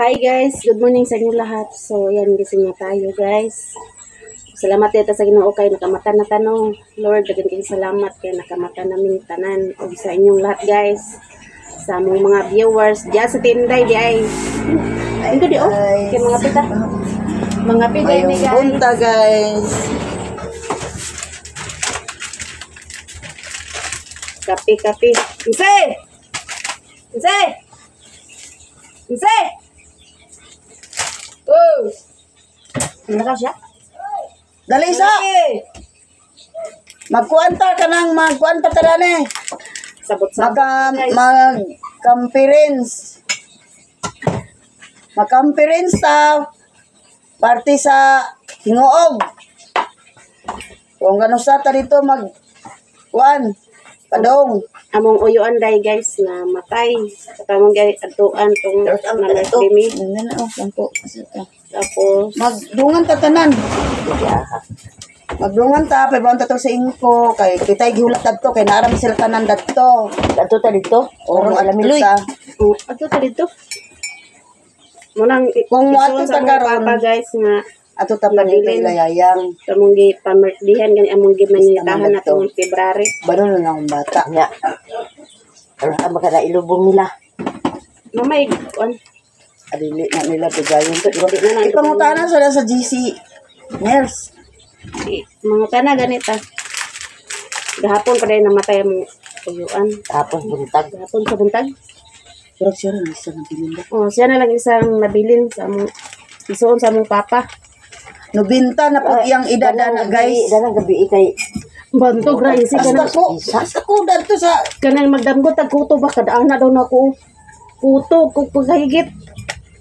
Hi guys, good morning sa inyo lahat. So yan, gising na tayo guys. Salamat dito sa Ginoo kay nakamata na tanong. Lord, dagan kayong salamat kay nakamata namin tanan ug sa inyong lahat guys. Sa among mga viewers diya sa tinday di ay. Ito di oh, kay mga pita. Mga pita ni guys. Punta guys. Kapi. Inse! Oh! Ano ka siya? Dali sa. Magkuanta ka nang magkuanta ta dani. Sabot-sabot. Mag-conference. Mag-conference ta party sa Hingoog. Kung gano'n sa ta dito padong. Among uyuan day guys na matay. Katamong guys atuan tong nalasimi. Tapos Magdungan ta tanan. Magdungan ta pabanta to sa ingko kay kitay gihulat dadto kay naarami sila tanan dadto. Dadto ta dito. Orong alamiloy. ato ta dito. Munang Kung isuon ato sa ta mga karon papa guys nga ato ta pa dito ilayayang. kamong gi pamerdihan gani among gi manitahan atong February. Baro na lang ang bata. Nya. Ang makala ilubong nila. Mamay kuan. Adili na nila bigayon to. Di na lang Ipangutanan sila sa GC nurse. mga tana ganita. Gahapon pa dahil namatay ang uyuan. Tapos buntag. Gahapon sa buntag. Pero siya rin isa ng pininda. Oh, siya na lang isang nabilin sa among isuon sa among papa. Nubinta na po iyang idada na guys. Danang gabi kay Bantog ra isi kanang Hasta ko dadto sa kanang magdamgot ang kuto ba kadaan na daw nako. Kuto kung pagahigit.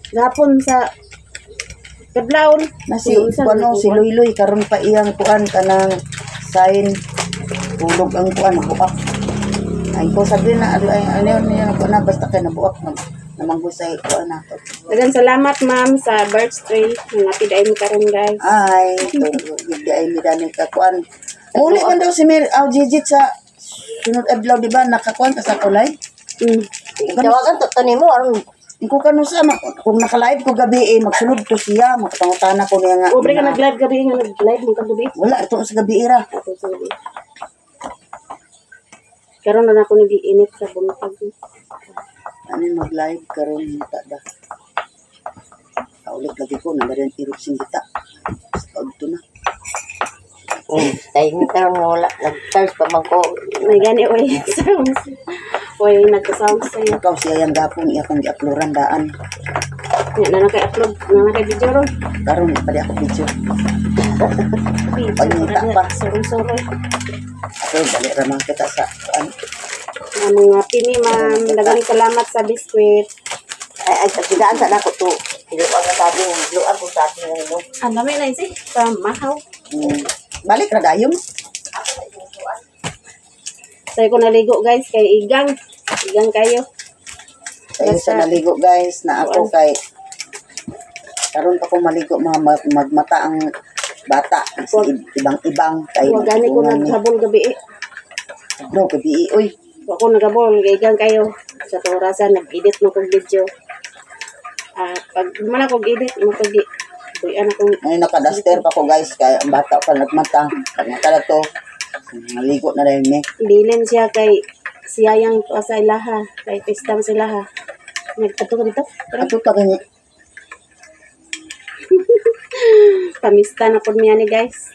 Gahapon sa kadlawon na si Luiloy karon pa iyang kuan kanang sign tulog ang kuan buak. Ay ko sabi na ano niya ko na basta kay nabuak namanggusay kuan nato. Dagan salamat ma'am sa birthday ng napid ay mi karon guys. Ay, hindi ay midani ka kuan. Uli man daw si Mir Jijit sa sunod adlaw di ba nakakuan ka sa kulay? tawagan to nimo aron Iko kanu sa kung naka-live ko gabi magsunod to siya makapangutana ko niya nga. Obre ka nag-live gabi nga nag-live mo gabi. Wala ito sa gabi ira. Ako sa gabi. Karon na ako nag-iinit sa buntag. Ano mag-live karon ta da. Kaulit lagi ko na rin tirok sing kita. Sa to na. tayo karon nga wala nag-charge pa man ko. May gani oy sounds. Oy nagka-sound sa iyo. Ikaw siya yang gapon iya kong gi-uploadan daan. Na naka-upload, na naka-video ron. Karon pa di ako video. Pagnyita pa. Sorry. Ako balik ra man kita sa ano. Mga pini ma'am, dagang salamat sa biskwit. Ay pagdaan sa nako to. Iluan na sabi ng iluan kung sabi ng ino. Ang dami na isi, pamahaw. Balik ra dayon. Sa ko naligo guys kay igang kayo. Tayo sa naligo guys na ako kay karon pa ko maligo magmata ang bata ibang-ibang kay Huwag gani ko naghabol gabi eh. no gabi oy Ako naghabol kay igang kayo. Sa orasan nag-edit mo kong video. Pag man ako edit mo kog buyan akong ay nakadaster pa ko guys kay ang bata pa nagmata pagmata to naligo na rin ni bilin siya kay siyayang to sa ilaha kay pistam sila ha. Nagtato ko dito. ato ta gani Pamista na po niya ni guys.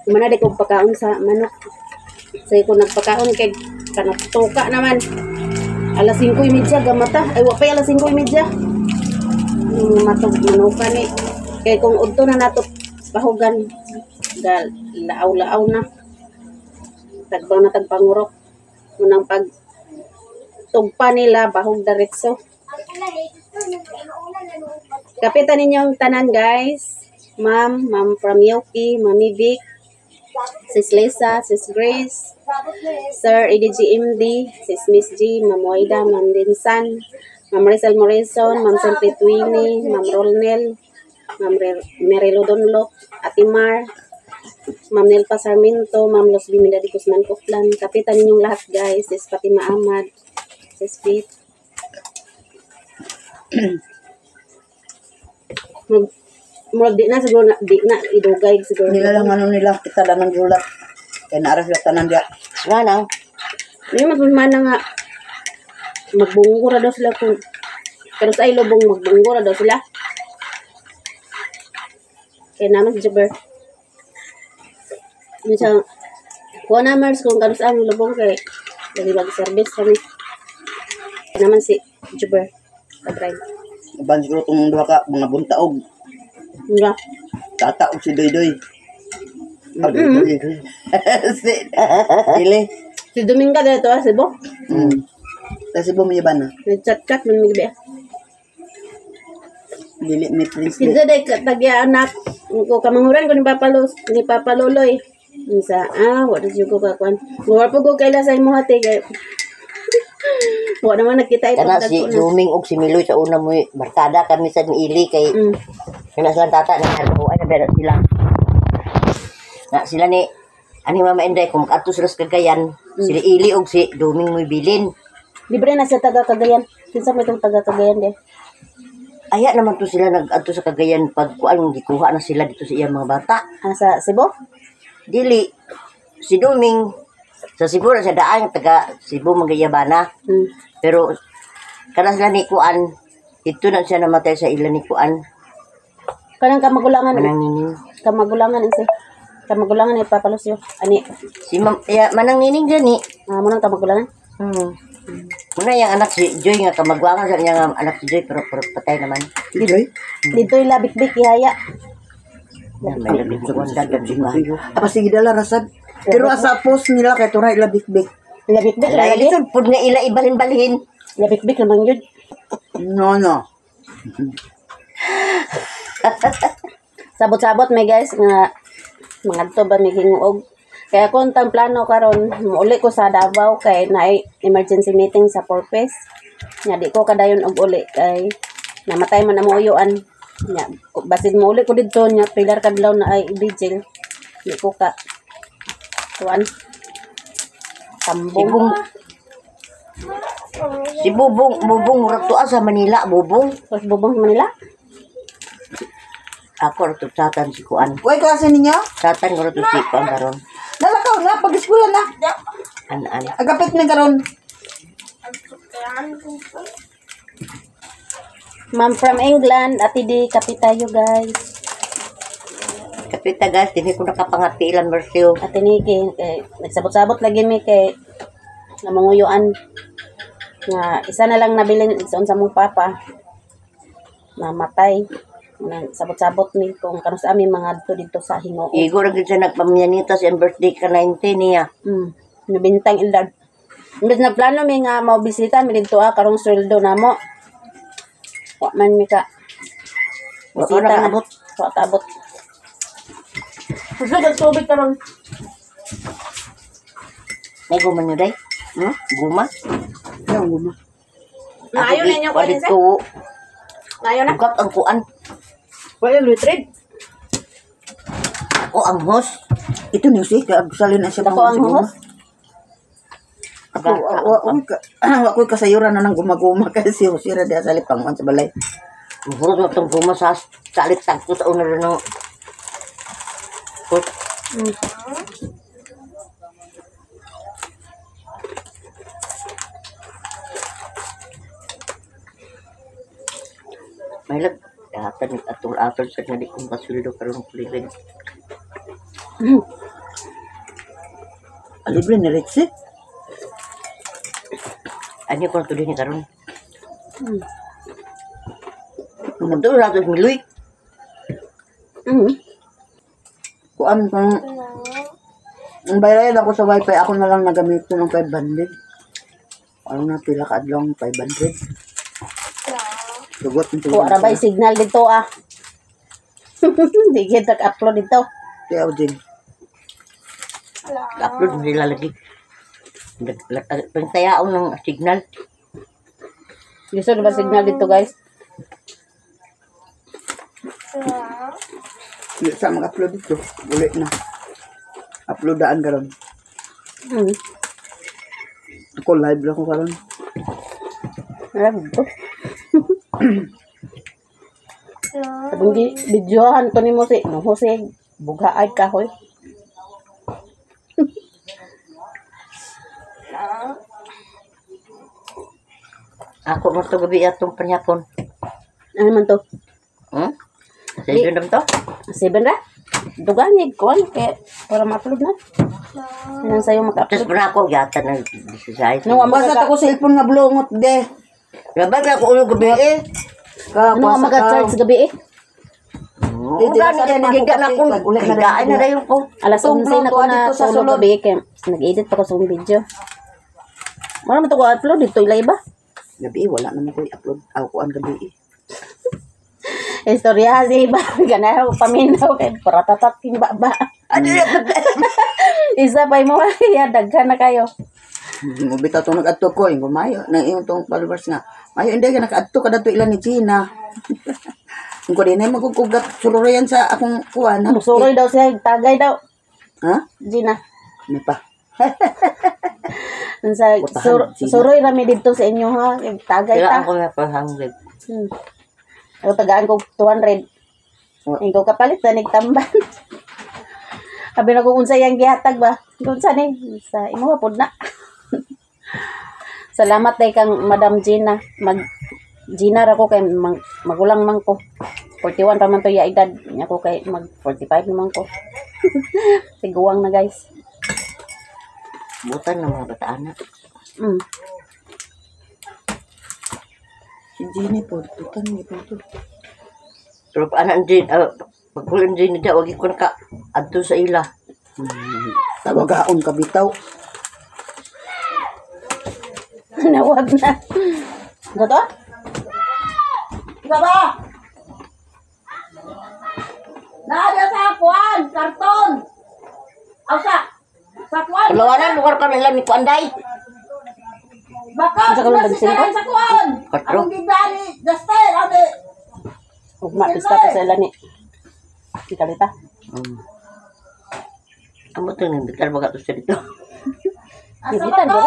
Mana di ko pagkaon sa manok. Say ko nagpakaon kay kanatuka naman. Alas 5:30 gamata. Ay wa pa alas 5:30. Matog manuka ni. Kay kung udto na nato pahugan gal laaw-laaw na. Tagbaw na tagpangurok. Munang pag tugpa nila bahog diretso. Kapitan ninyong tanan guys. Ma'am from Yoki, Mami Vic, Sis Lisa, Sis Grace, Sir EDGMD, Sis Miss G, Ma'am Waida, Ma'am Dinsan, Ma'am Rizal Morrison, Ma'am Sempre Twini, Ma'am Rolnel, Ma'am Merilo Donlop, Ate Mar, Ma'am Nelpa Sarmiento, Ma'am Los Bimida de Guzman Coplan, kapitan ninyong lahat guys, Sis Fatima Ahmad, Sis beef. Murag di na siguro di na idugay siguro. Nila lang ano nila, kita lang ng gulat. Kaya naaras sila tanan diya. Nga nang. May mas mana nga magbunggo ra daw sila kung pero sa ilobong magbunggo ra daw sila. Kaya naman si Jabber. Yun siya, kuha na Mars kung kanus ang lubong kay lagi mag-service kami. Kaya naman si Jabber. Pag-drive. Naban siguro itong duha ka, mga buntaog. Nga. Tata o si Doy-Doy. Ah, Doy-Doy. Si Ili. Si Dominga dito ah, Cebu. Kasi bumiyaban na. Nag-chat-chat man may gabi ah. Dili may prince. Kinsa day tagya anak ko kamanguran ko ni Papa Loloy. Isa wala siya ko kakuan. Wala po ko kaila sa imo hati kay wala naman nakita ito. Kana si Duming og si Miloy sa una mo barkada kami sa Ili kay kana sa tata na ano ay na sila. Na sila ni ani Mama Inday kung ato sila sa Cagayan, si Ili og si Duming mo bilin. Libre na sa taga Cagayan. Kinsa may itong taga Cagayan de. Aya naman to sila nag-adto sa Cagayan pag kuan gikuha na sila dito sa iyang mga bata. Sa Cebu? Dili si Duming sa Cebu na sa daan taga Cebu Magayabana. Pero kana sila ni kuan ito na siya namatay sa ilan ni kuan. Kanang kamagulangan. Manang Kamagulangan insi. Kamagulangan ni Papa Lucio. Ani si Manang Nining gani. mo nang kamagulangan. Muna yung anak si Joy nga kamagwangan sa niya nga anak si Joy pero patay naman. Doy? Dito yung labik-bik ihaya. May labing sa kwandag at sibayo. Apa sige dala rasad. Pero asa post nila kay turay labik-bik. Labik-bik Wala lagi. ito, pud nga ila ibalhin-balhin. Labik-bik naman yun. No. Sabot-sabot may guys nga mga to ba may hinguog. Kaya kung tang plano karon uli ko sa Davao kay naay emergency meeting sa Porpes. Nya di ko kadayon og uli kay namatay man ang uyuan. Nya basid mo uli ko didto nya pilar kadlaw na ay vigil. Di ko ka tuan. Tambong. Si Bubong murag tuwa sa Manila, Bubong. Tapos bubong sa Manila. Ako ra to satan si kuan. Uy, klase ninyo? Satan ko ra to si kuan karon. Nalakaw na, pag-eskwela na. An. Agapit na karon. Ma'am from England, ati di kapitayo guys. Kapita guys, hindi ko nakapangati ilan versiyo. Ati ni kay nagsabot-sabot lagi mi kay namanguyuan nga isa na lang nabilin sa unsa mong papa namatay. Sabot-sabot mi kung kano sa amin mga dito sa Hinoo. Igo ra gid siya nagpamyanita sa birthday ka 19 niya. Nabintang edad. Imbes nagplano mi nga mao bisita mi dito karong sweldo namo. Wa man mi ka. Wa na abot. Wa tabot. Gusto ka tubig karon. May guman nyo day? Guma? Yan, guma. Ngayon na inyo ko din sa. Dito, Ngayon na. ugat ang kuan. Wala lutrid. Ako ang host. Ito news eh, kaya salin na siya. Dako ang hos. Ako kasayuran na ng gumaguma kasi si Jose Radia sa lipangon sa balay. Mahurot mo itong guma sa salit tagto sa una rin ng host. May lag. Datan ni atul-atul sa nadi kong kasuldo karong kulirin. Libre ni Rexy. Ano ko na tuloy ni karon? Ito ratos miloy. Kuan kung ang bayaran ako sa wifi, ako na lang nagamit ko ng 500. Ano na pila ka adlong 500. Sugot nito. Kuha ra bay signal dito Di kita upload dito. Kaya din. Upload nila lagi. Pagtayaon ng signal. Gusto ba signal dito guys? Hindi sa mag-upload dito. Ulit na. Uploadaan ka ron. Ako live lang ko karon. Alam ko. Sabong videohan to ni mo si no Jose bughaay kahoy. Ako mo to gabi atong panhapon. Ano man to? Hmm? Sa iyo naman to? 7 ra? Duganig ko kaya para ma-upload na. Nang sayo Tapos maka-upload. pa na ako yata ng exercise. No, Basta ako cellphone nga blongot de. Labag ako ulo gabi eh. ano ang mag-charge gabi eh? Oo, gani na nagiga na ako. Higaan na rin ko. Alas 11 na ko na dito sa tulog sulod. gabi kaya nag-edit pa ko sa akong video. Wala man to ko upload dito ilay ba? Gabi wala naman ko i-upload. Ako ang gabi. Istorya si iba ganaw paminaw kay para tatat king baba. Ano na? Isa pa mo ya daghan na kayo. Mubita to nag-adto ko ingo mayo nang iyong tong followers nga. Mayo hindi ka naka-adto ka dato ilan ni Gina. Kung din ay magkukugat suroyan sa akong kuwan. Suroy daw siya tagay daw. Ha? Gina. Ano pa? Sa Butahan, Gina. suroy rami dito sa inyo ha. Tagay Kailangan ta. ko na pang-hungry. Ako tagaan ko 200. Ikaw kapalit na nagtamban. Sabi na kung unsa yang gihatag ba? Kung sa ni sa imo pod na. Salamat day kang Madam Gina. Gina ra ko kay magulang man ko. 41 pa man to ya edad. Nya ko kay mag 45 naman ko. Tiguang na guys. Butan ng mga bataan na. Si Gina po. Tutan ni po to. Pero anak din, pagkulan din na wagi ko naka adto sa ila. Tawagaon ka bitaw. Nawag na. Gato? Ika ba? Nada sa kuwan, karton. Asa? Sa kuwan. Kalawanan, lugar ka nila ni Kuanday. Baka Asa ka lang nagsimpan? sa kuwan. Katro. Ang gidali, Justin, ate. Ugma pista pa sa ilan ni. Ikalita. Amo to nang bitar baga to sa dito. Ibitan ba?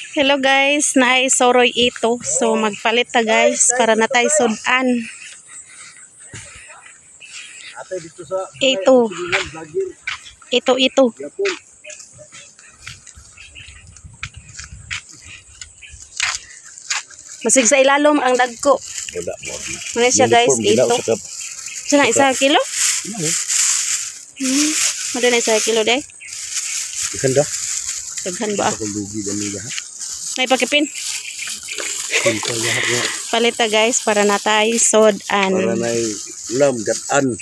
Hello guys, naay soroy ito. So magpalit ta guys para na tayo sudan. Ito. Ito. Masig sa ilalom ang dagko. Ano siya guys? Ito. Sana isa kilo? Ano na isa kilo day? Ikan dah. Daghan ba? Ako lugi dan nila. May pakipin. Simple lahat nga. Palita guys para na tayo sodan. Para na ulam gatan.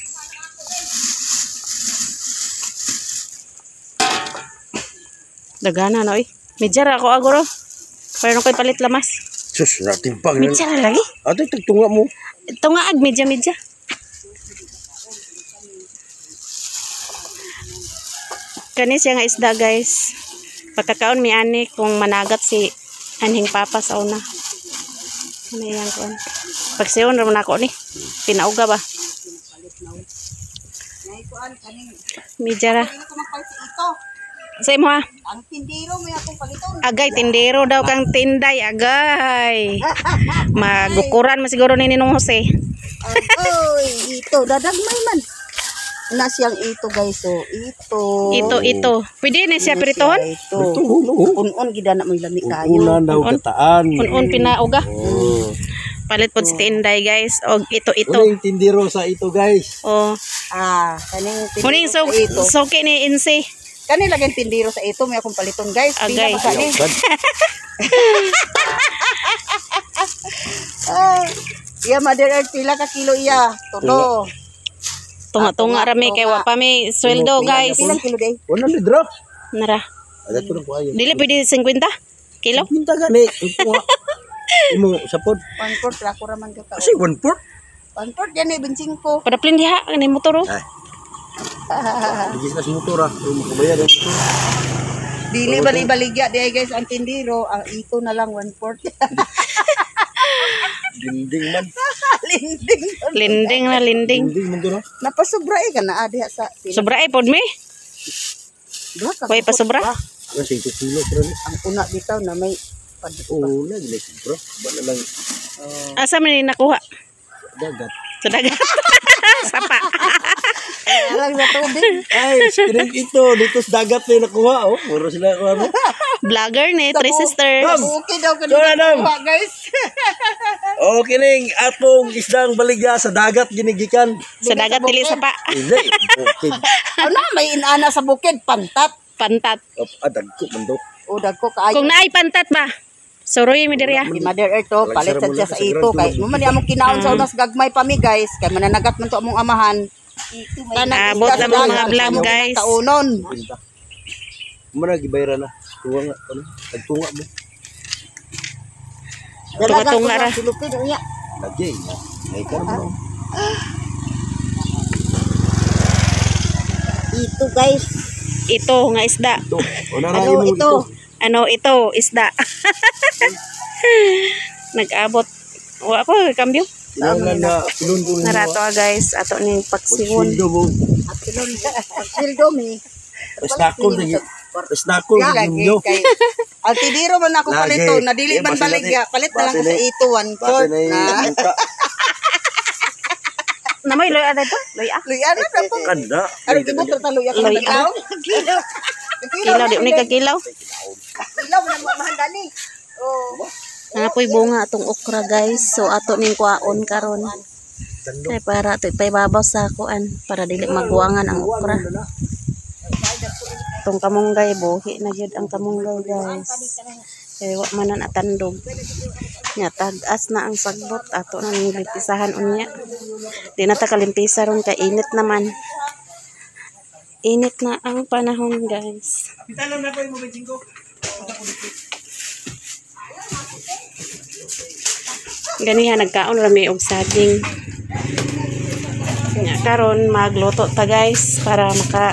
Dagana na oy. Medjar ako aguro. Para nung ko'y palit lamas. Sus, natimpang na. Medjar na lagi. Ate, tagtunga mo. Ito nga ag medya. Kani siya nga isda guys. Pagkakaon mi ani kung managat si anhing papa sa una. Ano yan ko? Pag siyon naman ako ni. Pinauga ba? Medya ra. Sa imo ha? Ang tindiro mo akong paliton. Agay, tindero daw kang tinday, agay. Magukuran mo siguro ni Ninong Jose. Oy, ito dadagmay man. Na siyang ito guys, so Ito. Pwede na siya pritohon? Ito. Ito, no. Un-un gida na may lami kayo. Ulan daw Un-un. gataan. Un-un pinauga. Oh. Palit po si tinday guys. O ito. Wala yung tindiro sa ito, guys. O. Kaning Muning tindiro sa ito. soke ni Insi. Kani lagyan tindiro sa ito, may akong paliton guys. Agay. Pila ba kani? Iya mother earth pila ka kilo iya? Todo. Tunga-tunga rami kay wa pa may sweldo guys. Pila kilo day? 100 dra. Nara. Ada ko lang ko ayo. Dili pwede 50 kilo? Pinta gani. Ito nga. Imo sapod. 1/4 ra ko raman ka. Kasi 1/4. 1/4 yan eh, bensin ko. Padaplin diha ni motor. Ay. Digis na sa motor ah. Kung makabayad ang motor. Dili bali-baligya di ay guys ang tindiro, ang ito na lang 1/4. Dinding man. Linding. Linding. Dinding man to no. Napasubra eh ka na diha sa Sobra ay pod mi. Way pa sobra. Kasi 5 kilo pero ni. Ang una bitaw na may Oo, nagilay bro. Bala lang Asa man ni nakuha? dagat. Sa dagat. Sapa. Alang sa tubig. Ay, screen ito. Dito sa dagat na yung nakuha. Oh, puro sila ano. Vlogger ni Three Sisters. Okay daw So, Adam. guys. Oh, kining atong isdang baligya sa dagat ginigikan. Sa dagat dili sapa. Hindi. Okay. Ano, may inana sa bukid, pantat. Pantat. Adag ko man daw. O, dagko kaayo. Kung naay pantat ba? Suroy mi diri ah. Si Mother Earth to, palit Lagsara mo siya lang sa sa ito. grado Kay, mo. naman among kinaon sa unas gagmay pa mi guys. Kay mananagat man to among amahan. Abot na mo mga vlog guys. Taunon. Pinta. Muna gibayra na. Tuwa nga ano. Tagtunga mo. Tunga-tunga ra. Silupin unya. Lagi. Ay ka mo. Ito guys. Ito nga isda. Ito. O na Ano ito? Ano ito? Isda. Nag-abot. Wa ko kambyo. Kailangan na pilon ko rin. Narato guys. Ato ning paksiwon. Sildo mo. Sildo mi. Snakol lagi. Snakol Lagi ninyo. kay Altidiro man ako Lagi. palito, nadili Eh, man base baligya. na- Palit na lang ko base sa na- ito one Base short na na. yung muka. Namoy loy ada to? Loy ah. Luyan na po. Kanda. Ano gibot ra talo yak Loy, kilaw. Kilaw di unig kagilaw. Kilaw man mo mahandali. Oh. Napoy bunga atong okra guys. So ato ning kuaon karon. Ay para ato ipababaw sa kuan para dili magbuangan ang okra. Tong kamunggay buhi na gyud ang kamunggay guys. Kay wa man na tandog. Nya tag-as na ang sagbot ato na ning limpisahan unya. Di na ta kalimpisa ron kay init naman. Init na ang panahon guys. Ganiha nagkaon rami og saging. Nya karon magluto ta guys para maka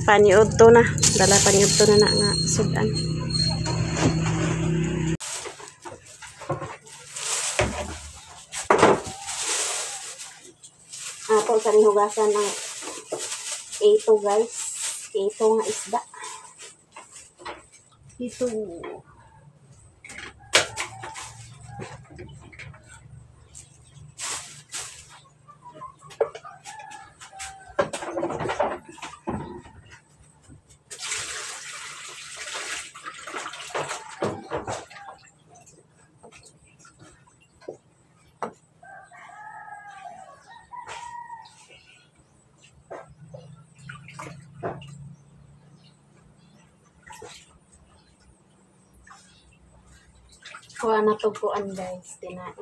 paniud to na. Dala paniud to na nga sudan. Ato sa nihugasan ng ito guys. Ito nga isda. Ito. Kuha na to kuan guys, tinai.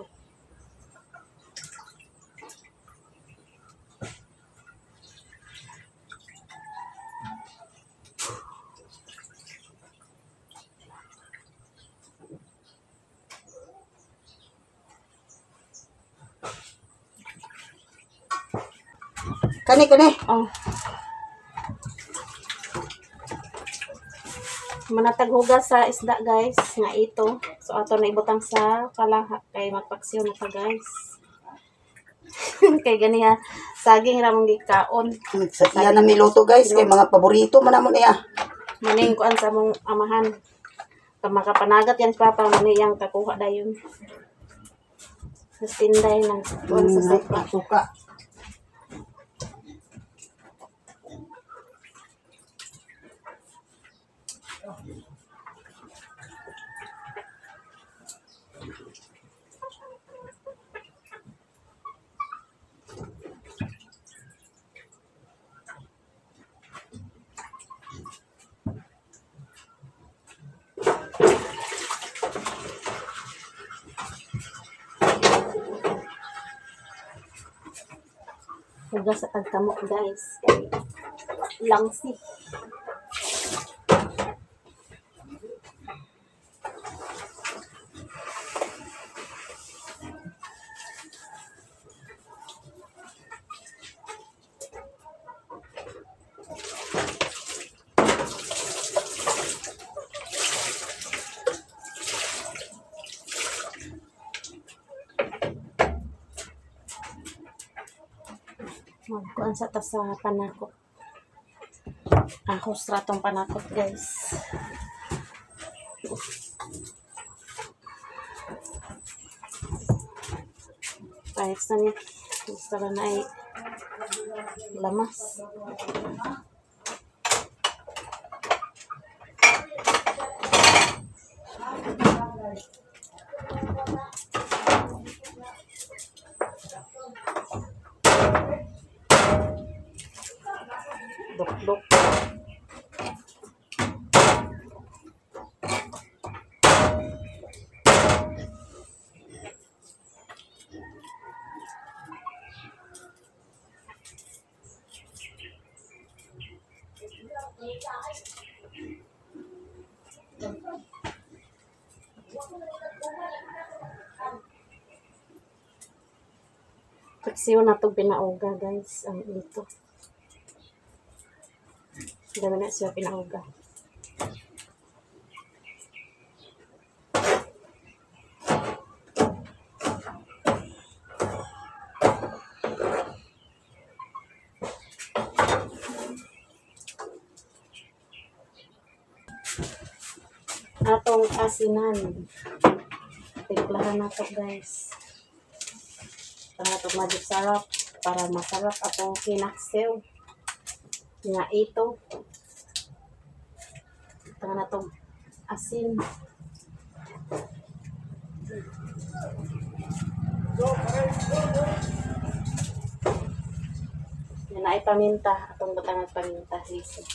Kani. Oh. Manatag hugas sa isda guys nga ito. So ato na ibutang sa kalaha kay magpaksiw na ta guys. Kay ganiha saging ra mong gikaon. Sa iya na miluto guys kay mga paborito man namon iya. Maning kuan sa mong amahan. Kag makapanagat yan sa papa maniyang kakuha dayon. Sa tinday ng kuan sa sopa. Suka. Hugas sa tagkamok guys. Kay langsi. Magkuan sa ta sa panakot. Ahos ratong panakot guys. Ayos na niya. Gusto na na ay lamas. Dok-dok. Paksiyo na ito pinauga, guys. Ang ito. Dami na siya pinauga. Atong asinan. Timplahan na ito, guys. Para ito maging sarap. Para masarap atong kinaksew. Nga ito. Ito na itong asin. Yan na ay paminta. Atong batangan paminta. Riso.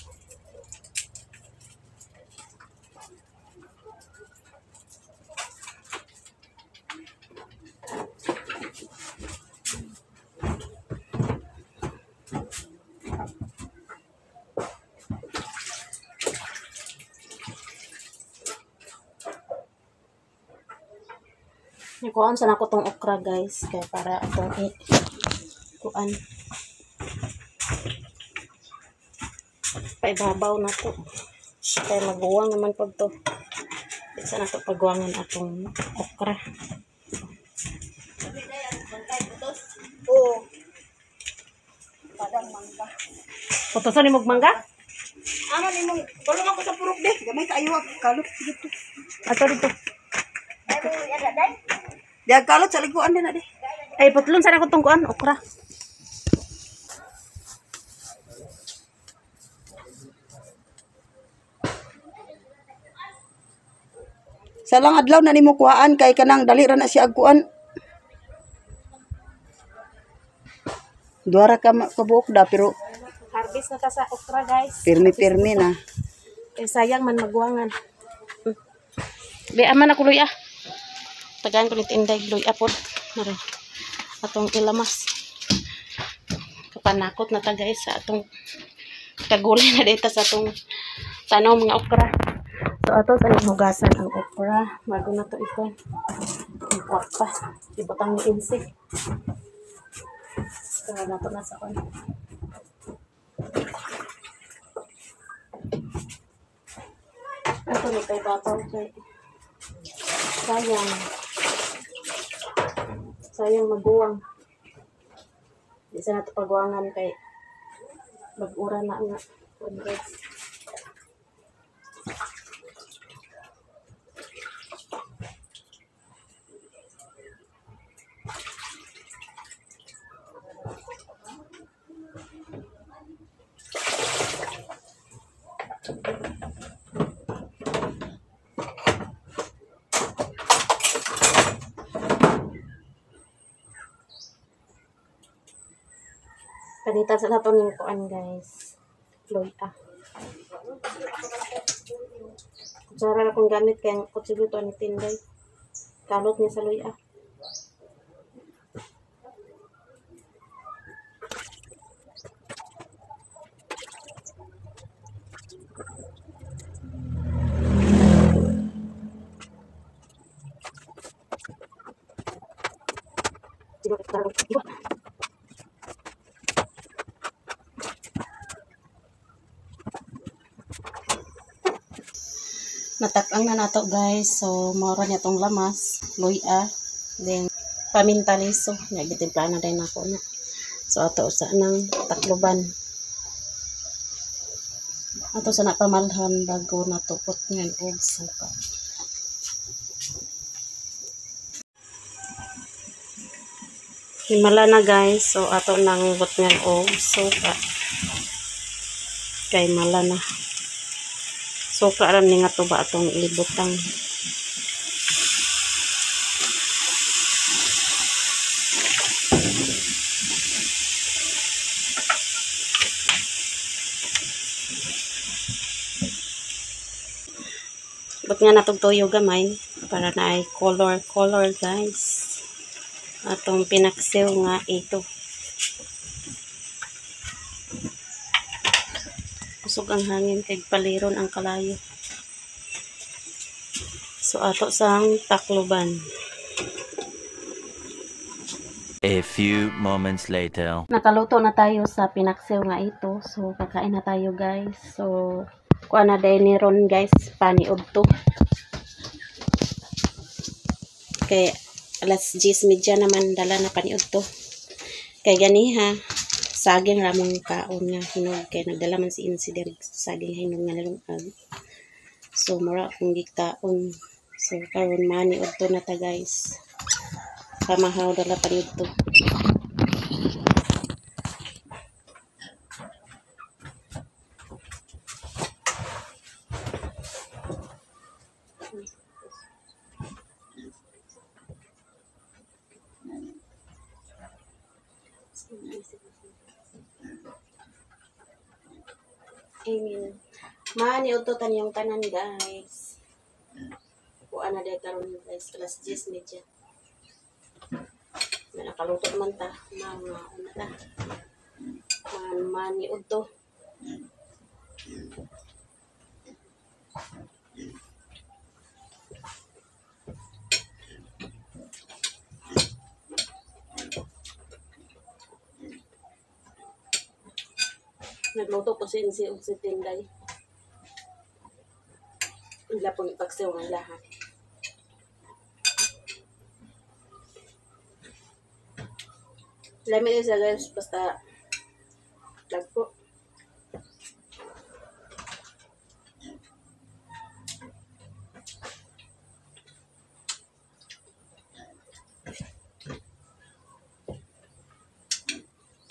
Kuan sa nako tong okra, guys, kaya para atong kuan paibabaw na to kaya maguwang naman pag to. Isa na to pagguwangan atong okra. Oo. Padang mangga. Putusan ni mong mangga? Ano ni mong tulong ako sa purok de. Gamay kaayo kalot dito. Ato dito. Diag kalot sa liguan din na de. Ay, putlon sa nako tong kuan okra. Sa lang adlaw na nimo kuhaan kay kanang dali ra na siya agkuan. Duara ka kabuok da pero Harvest na ta sa okra, guys. pirmi-pirmi na. Eh, sayang man magwangan. Be aman ako luya. Tagaan ko nit inday luya pod. Naro. Atong ilamas. Kapanakot na ta, guys, sa atong kagulay na dito sa atong tanaw mga okra. So ato sa hugasan ang okra. Bago na to ito. Import pa. Ibutang ni insik. Kaya na to na sa kon. Ito ni kay babaw kay sayang maguwang. Di sa nato pagwangan kay mag-ura na nga. Panitan sa nato ning kuan, guys. Luya. Kutsara na kong gamit kaya kutsibo to ni tinday. Kalot niya sa luya. Natakang na nato, guys. So moro niya tong lamas, luya, then paminta liso. Nagitimpla na din ako na. So ato sa nang takloban. Ato sa napamalhan bago natupot ngan og suka. Himala na guys. So ato nang butngan og suka. Kay mala na. Suka ram ni nga tuba atong ibutang. But nga natog toyo gamay para na ay color guys. Atong pinaksiw nga ito. Kusog ang hangin kay paliron ang kalayo. So ato sang takloban. A few moments later. Nakaluto na tayo sa pinaksiw nga ito. So kakain na tayo guys. So kuha na dahil ni Ron guys, paniod to. Kay alas 10:30 naman dala na paniod to. Kay ganiha, saging ramong kaon nga hinog. Kay nagdala man si Insider saging hinog nga nalungag. So mura akong gikaon. So karon maniod to na ta guys. Pamahaw dala paniod to. Amen. Mani uto tanyong tanan guys. Kuha na dahil karon guys. Alas 10:30. Nakaluto man ta. Mga una ta. Mani uto. Nagluto ko si Insi og si Tinday. Ila pong ipagsaw ng lahat. Lami din sa guys, basta lagpo.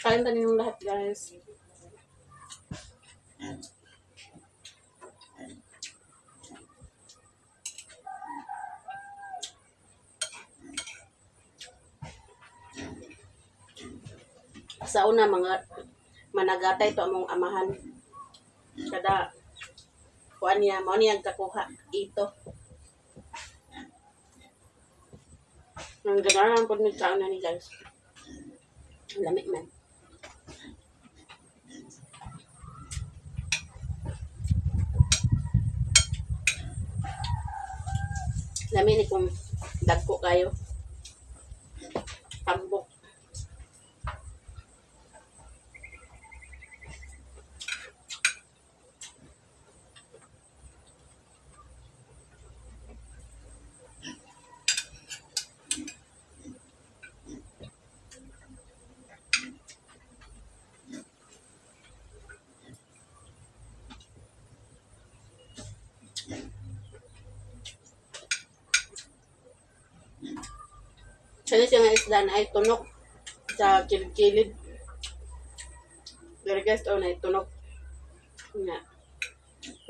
Kain tayo yung lahat guys. Sa una mga managatay to among amahan. Kada kuan niya mao niya kakuha ito. Nang ganahan pud mi kaon na ni guys. Lamig man. Lamig ni kung dagko kayo. Tambok. Kasi siya nga isda na ay tunok sa kilid-kilid. Pero guys, na tunok. Nga.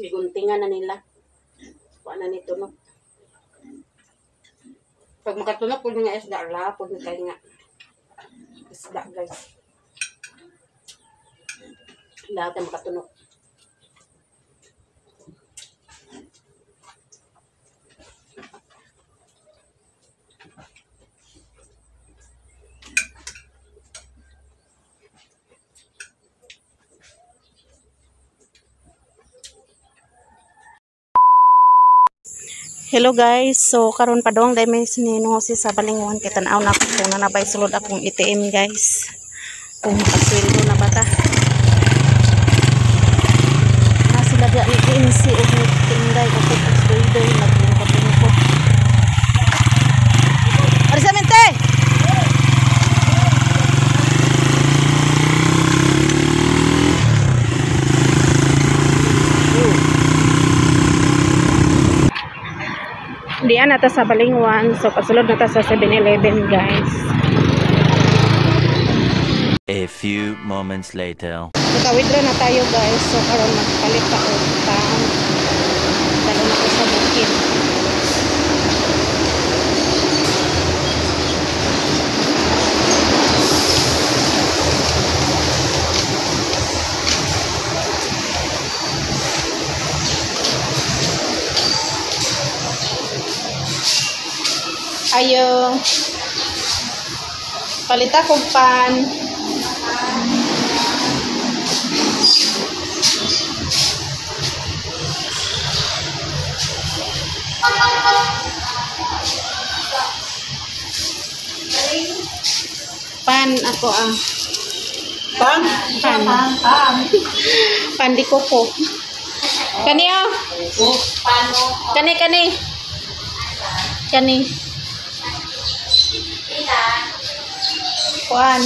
Giguntingan na nila. Kuha na ni tunok. Pag makatunok po nga isda, lapod na kayo nga. Isda guys. Lahat ay makatunok. Hello guys, so karon pa dong dai may sininong si sa balingon kay tan-aw na ko kung nanabay sulod akong ATM guys. Kung makasweldo na bata. Na sila dia i-NC og tinday ko kung sweldo nagpapin ko. Arsamente. Diyan na ta sa Balingwan. So, pasulod na ta sa 7-Eleven, guys. A few moments later. Naka-withdraw na tayo guys. So karon magpalit pa ko pang dalo na ko sa bukid. Ayo. Palita kong pan. Pan ako Pan? Pan di koko. Kani Kani. Kuan.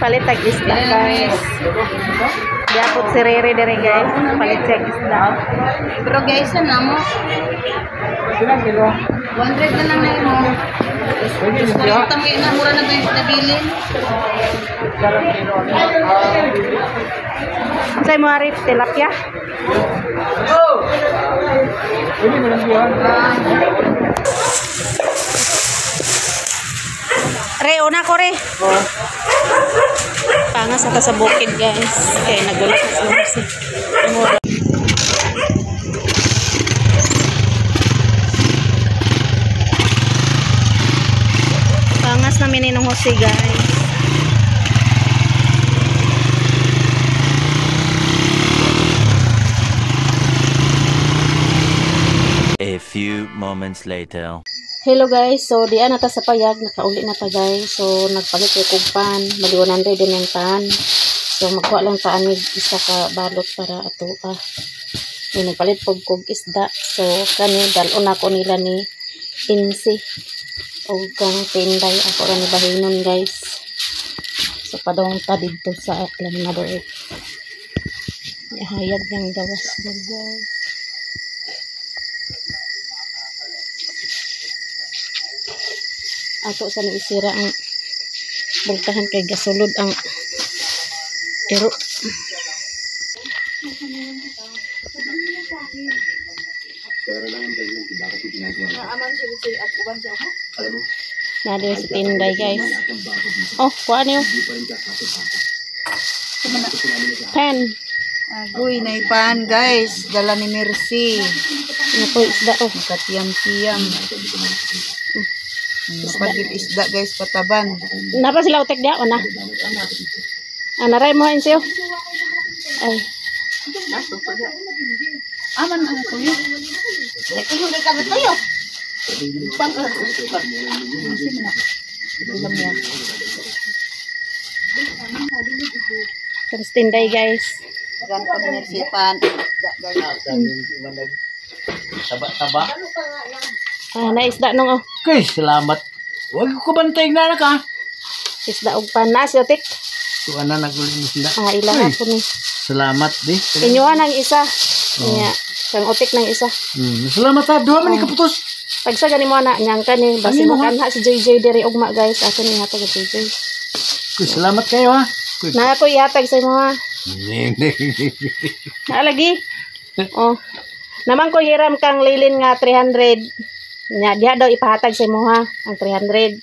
Palit tag isda guys. Diapot si Rere dire guys. Palit tag isda. Pero guys, na mo. 100 na lang na mo. Tama na mura na guys nabilin. Say mo arif tilapia. Re, una ko re. Pangas ata sa bukid guys. Kaya nagulat na si Pangas na mininong Jose guys. A few moments later. Hello guys, so diyan na ta sa payag, nakauli na ta guys. So nagpalit ko kog pan, mali 100 din yung pan. So magkuha lang ta ani isa ka balot para ato Yung nagpalit po kog isda. So kani dalon ako nila ni Insi o kang tinday ako ra ni bahinon guys. So padong ta dito sa Aklan Mother Earth. Hayag ng gawas guys. Ako sa isira ang bultahan kay gasulod ang ero. Nade si tinday guys. Oh, kuha niyo. Pen. Agoy na pan guys. Dala ni Mercy. Ano po isda oh. Katiyam-tiyam. Napagid isda guys pataban. Napa sila utek dia o na? Naray mo insyo. Ay. Aman ang tuyo. Tuyo na ka tuyo. Pang Terus tinday guys. gan ko ni Mercy pan. Taba-taba. Na isda nung oh. Okay, salamat. Huwag ko bantay na ka. Isda og panas yotik. Tuwa na nagulong sila. Ilang ako ni. Salamat di. Inyuhan ang isa. Nya, sang utik ng isa. Salamat ha. Duha man ikaputos. Pagsa gani mo na nyang kani basi Ano mo, makanha si JJ diri ugma guys. Ako ni hatag JJ. Kuy, salamat kayo ha. Kuy. Na ako ihatag sa imo ha. Na lagi. Oh. Naman ko hiram kang lilin nga 300. Nya diha daw ipahatag sa imo ha ang 300.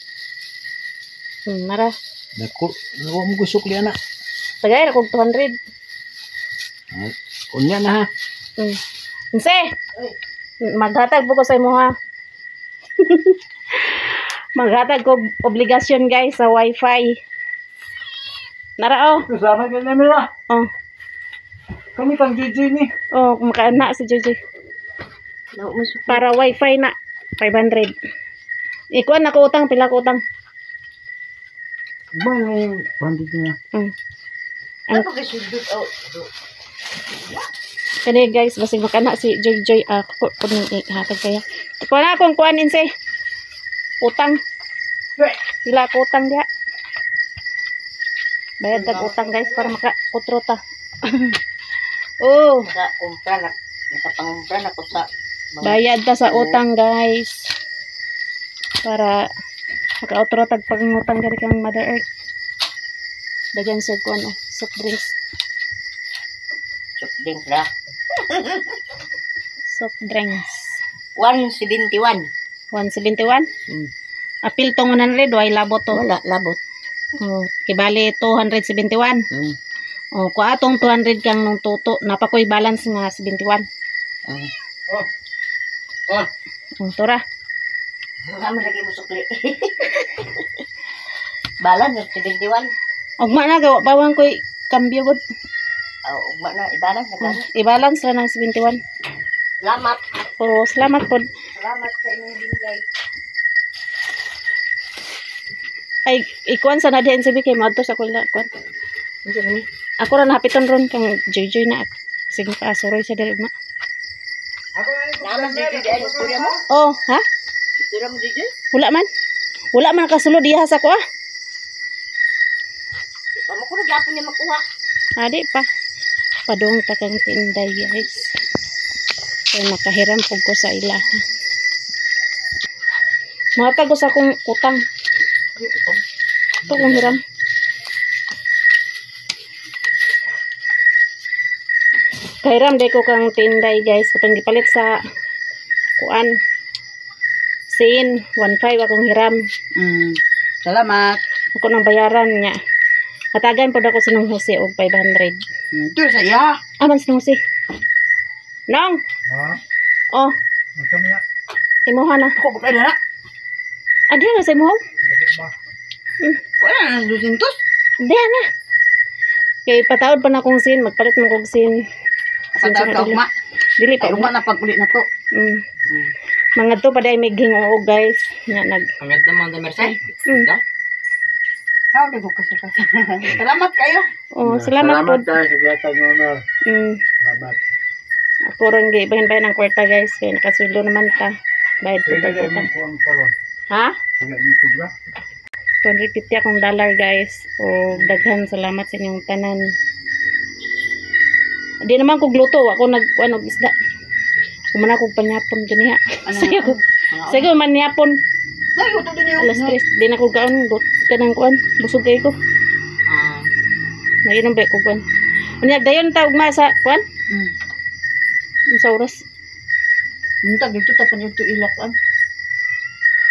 Mara. Naku mo gusto ko liana. Tagay ra kog 200. Unya na ha. Inse. Maghatag po ko sa imo ha. Maghatag ko obligasyon guys sa wifi. Nara oh. Salamat ka namin ha. Oh. Kami kang JJ ni. Oh, makaana si JJ. Para wifi na 500. Ikuan na ko utang pila ko utang. Ba yung pandit niya. Kani guys, basig makana si Joy ako kun hatag kaya. Kuan na akong kuan inse. Utang. Pila ko utang dia. Bayad tag utang guys para maka utro ta. Oh, Nakapangumpra na ko sa bayad ta sa utang guys. Para maka utro tag pangutang dari kang Mother Earth. Dagan sa kuan oh, soft drinks. Soft drink na. Soft drinks. 171. 171. Apil tong 100 way labot to. Wala, labot. Oh, kibali 271. Oh, ko atong 200 kang nung tuto, napakoy balance nga 71. Oh, tora. Naman lagi mo sukli. Balan, 71. Ugma na gawa bawang koy kambyo gud. Ugma na, ibalan na gano'n. I-balance ra ng 71. Salamat. Oh, salamat pod. Salamat sa inyong binigay. Ay, ikuan sa nadiyan sabi kay madto sa kuila kuan. Ako ra nahapiton ron kang joy na. Sige pa, sorry sa dali ma. Naman dito di ay istorya mo? Oh, ha? Istorya mo dito? Wala man. Wala man kasulod diha sa ko ah. Paano ko na gapon niya makuha? Adi pa. Padung ta kang tinday guys. Kaya makahiram pug ko sa ila. Matag ko sa akong utang. Ito kong hiram. Kahiram day ko kang tinday guys. Katong gipalit sa kuan. Sin 1.5 akong hiram. Salamat. Ako nang bayaran niya. Katagan po ako sinong Jose og 500. Ito sa iya. Aman sinong Jose. Nong. Oh. Imuha na. Ako ba kayo na? Adi na sa imuha. Wala na 200. Diya na. Kay patawad pa na kong sin. Magpalit mo kong sin. Patawad ka ugma. Dili pa Ay ugma na pag-uli na to. Mga to pa dahil may ginoo guys. Nga nag. Hanggat naman sa Mersay? How di ko kasi. Salamat kayo. Oh, salamat po. tayo sa gatag mo, Mel. Salamat. Ako rin gibahin-bahin ng kwarta guys. Kaya nakasulo naman ta. Bayad po ta kwarta. Ang karon. Ha? Kaya ni kubra. 250 akong dollar guys. O daghan salamat sa inyong tanan. Di naman kog luto. Ako nag-ano isda. Kumana kog panyapon dyan ha. Sayo man yapon. Ay, ito din yung. Alas 3. Di na kog kaon. Kanang kuan. Busog kayo ko. Nainom ba ko kuan. Unyag dayon ta ugma sa kuan. Sa oras. Muntag dito tapan yung ilakan.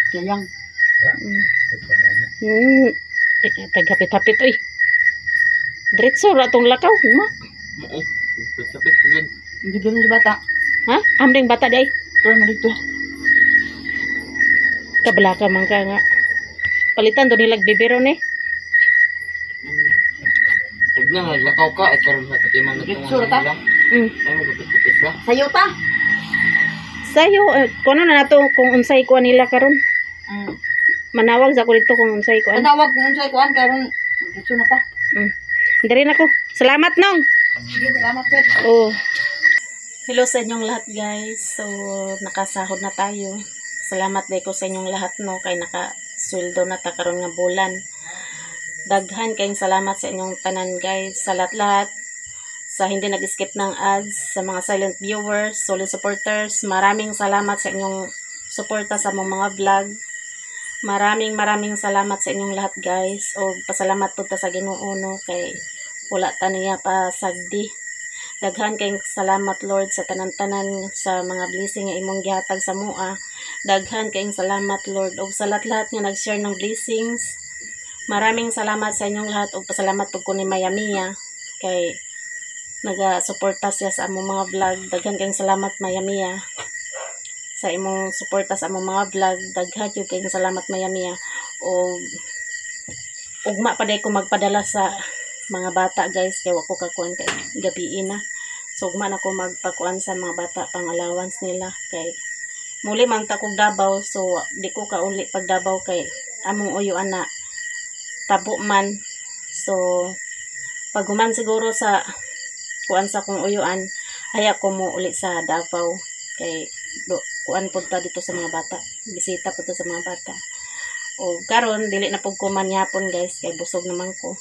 Kayang. Taghapit-hapit oy. Diretso ra tong lakaw, ma. Hindi ganun sa bata. Ha? Amding bata day. Pero na dito. Kabalaka man ka nga. Palitan do nilag bibiro ni. Tignan, naglakaw ka, ay karoon sa pati mga Dito ta. Ay, magkakapit ba? Sayo ta. Sayo kuno na nato kung unsay kuan nila karon. Manawag sa ko dito kung unsay kuan. Tanawag ko sa kuan karon. Dito na ta. Dari na ko. Salamat nong. Sige, salamat sir. Oh. Hello sa inyong lahat guys. So nakasahod na tayo. Salamat day ko sa inyong lahat no kay nakasweldo na ta karon nga bulan. Daghan kayong salamat sa inyong tanan guys. Sa lahat-lahat. Sa hindi nag-skip ng ads, sa mga silent viewers, solid supporters, maraming salamat sa inyong suporta sa mga vlog. Maraming salamat sa inyong lahat guys. O pasalamat po ta sa Ginoo no kay wala ta niya pa sagdi. Daghan kayong salamat Lord sa tanan-tanan sa mga blessing nga imong gihatag sa mua. Daghan kayong salamat Lord og sa lahat-lahat nga nag-share ng blessings. Maraming salamat sa inyong lahat og pasalamat pud ko ni Mayamia kay naga-suporta siya sa among mga vlog. Daghan kayong salamat Mayamia sa imong suporta sa among mga vlog. Daghan yung kayong salamat Mayamia o ugma pa day ko magpadala sa mga bata guys kay wako kakuan kay gabi na. So ugma na ko magpakuan sa mga bata pang allowance nila kay muli man ta kog Davao so di ko kauli pag Davao kay among uyuan na tabo man. So pag human siguro sa kuan sa kong uyuan haya ko mo uli sa Davao kay kuan pud ta dito sa mga bata, bisita pud sa mga bata. O karon dili na pud ko manyapon guys kay busog naman ko.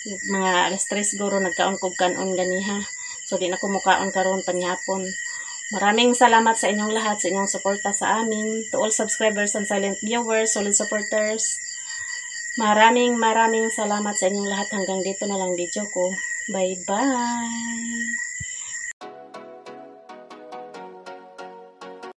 Mga alas 3 siguro nagkaon kog kanon ganiha. So di na ko mukaon karon panyapon. Maraming salamat sa inyong lahat sa inyong suporta sa amin. To all subscribers and silent viewers, solid supporters. Maraming salamat sa inyong lahat. Hanggang dito na lang video ko. Bye-bye!